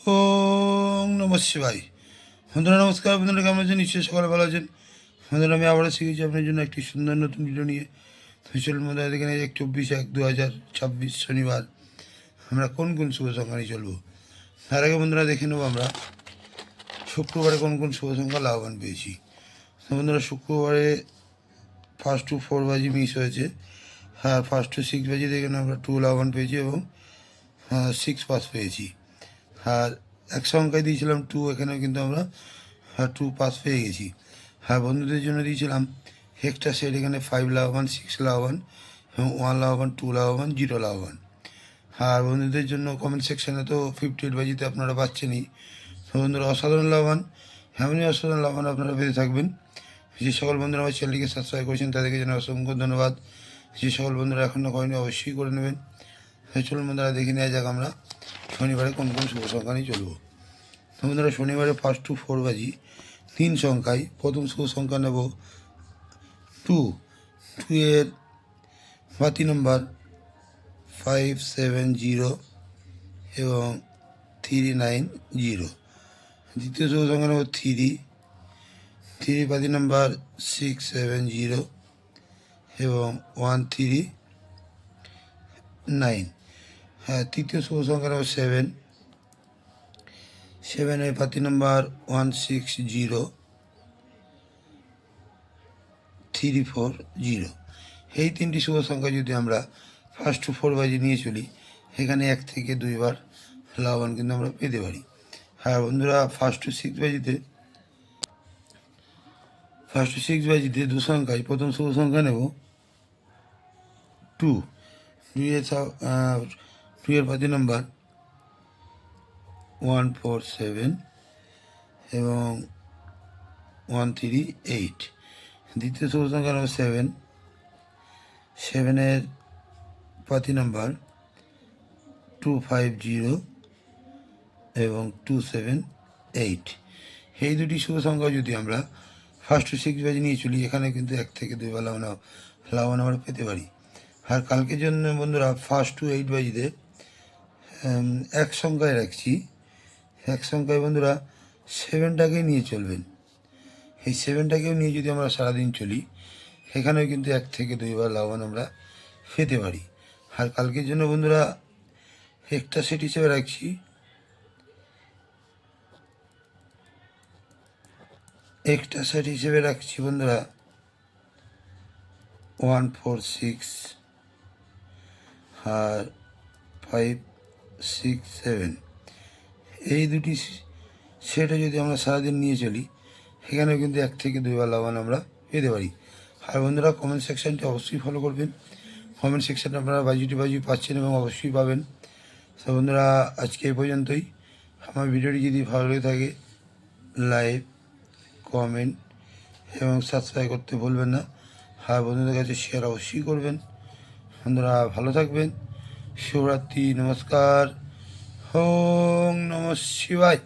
ওম নমঃ শিবায়। বন্ধুরা নমস্কার। বন্ধুরা কেমন আছেন? নিশ্চয়ই সকালে ভালো আছেন। বন্ধুরা আমি আবারও শিখেছি আপনার জন্য একটি সুন্দর নতুন ভিডিও নিয়ে। চলুন বন্ধুরা দেখে নিয়ে 24/1/2026 শনিবার আমরা কোন কোন শুভ সংখ্যা নিয়ে চলবো। তার আগে বন্ধুরা দেখে নেবো আমরা শুক্রবারে কোন কোন শুভ সংখ্যা লাভবান পেয়েছি। তো বন্ধুরা শুক্রবারে 1 to 4 বাজি মিস হয়েছে। হ্যাঁ, 1 to 6 বাজি দেখে আমরা 2 লাভবান পেয়েছি এবং 6 পাস পেয়েছি। আর এক সংখ্যায় দিয়েছিলাম 2, এখানেও কিন্তু আমরা 2 পাস পেয়ে গেছি। হ্যাঁ, বন্ধুদের জন্য দিয়েছিলাম এক্সট্রা সেট, এখানে 5 লাভবান, 6 লাভবান এবং 1 লাভবান, 2 লাভবান, 0 লাভবান। আর বন্ধুদের জন্য কমেন্ট সেকশানে তো 58 বাজিতে আপনারা পাচ্ছেনই। তো বন্ধুরা অসাধারণ লাভবান, এমনই অসাধারণ লাভবান আপনারা পেতে থাকবেন। যে সকল বন্ধুরা আমার চ্যানেলটিকে সাবস্ক্রাইব করেছেন তাদেরকে যেন অসংখ্য ধন্যবাদ। যে সকল বন্ধুরা এখনও করেনি অবশ্যই করে নেবেন। চলুন বন্ধুরা দেখে নেওয়া যাক আমরা শনিবারে কোন কোন শুভ সংখ্যা নিয়ে চলবো। তো বন্ধুরা শনিবারে 1 to 4 বাজি 3 সংখ্যায় প্রথম শুভ সংখ্যা নেব 2। 2 এর বাতি নম্বর 570 এবং 390। দ্বিতীয় শুভ সংখ্যা নেব 3। 3 বাতি নম্বর 670 এবং 139। হ্যাঁ, তৃতীয় শুভ সংখ্যা নেব 7। 7 পাতি নম্বর 160 340। এই তিনটি শুভ সংখ্যা যদি আমরা 1 to 4 বাজি নিয়ে চলি, এখানে 1 থেকে 2 বার লাভবান কিন্তু আমরা পেতে পারি। হ্যাঁ বন্ধুরা, 1 to 6 বাজিতে 2 সংখ্যায় প্রথম শুভ সংখ্যা নেব 2। 2 এর পাতি নম্বর 147 এবং 138। দ্বিতীয় শুভ সংখ্যা নেব 7। 7 এর পাতি নাম্বার 250 এবং 278। এই দুটি শুভ সংখ্যা যদি আমরা 1 to 6 বাজি নিয়ে চলি, এখানে কিন্তু 1 থেকে 2 বার লাভবান আমরা পেতে পারি। আর কালকের জন্য বন্ধুরা 1 to 8 বাজিতে এক সংখ্যায় রাখছি। এক সংখ্যায় বন্ধুরা 7টাকে নিয়ে চলবেন। এই 7টাকেও নিয়ে যদি আমরা সারাদিন চলি, এখানেও কিন্তু 1 থেকে 2 বার লাভবান আমরা পেতে পারি। আর কালকের জন্য বন্ধুরা এক্সট্রা সেট হিসেবে রাখছি বন্ধুরা 146 আর 567। এই দুটি সেটে যদি আমরা সারাদিন নিয়ে চলি, সেখানেও কিন্তু 1 থেকে 2 বার লাভবান আমরা পেতে পারি। আর বন্ধুরা কমেন্ট সেকশানটি অবশ্যই ফলো করবেন। কমেন্ট সেকশানে আপনারা বাজি পাচ্ছেন এবং অবশ্যই পাবেন। তো বন্ধুরা আজকে এই পর্যন্তই। আমার ভিডিওটি যদি ভালো লেগে থাকে লাইক, কমেন্ট এবং সাবস্ক্রাইব করতে ভুলবেন না। আর বন্ধুদের কাছে শেয়ার অবশ্যই করবেন। বন্ধুরা ভালো থাকবেন। শুভরাত্রি, নমস্কার। ওম নমঃ শিবায়।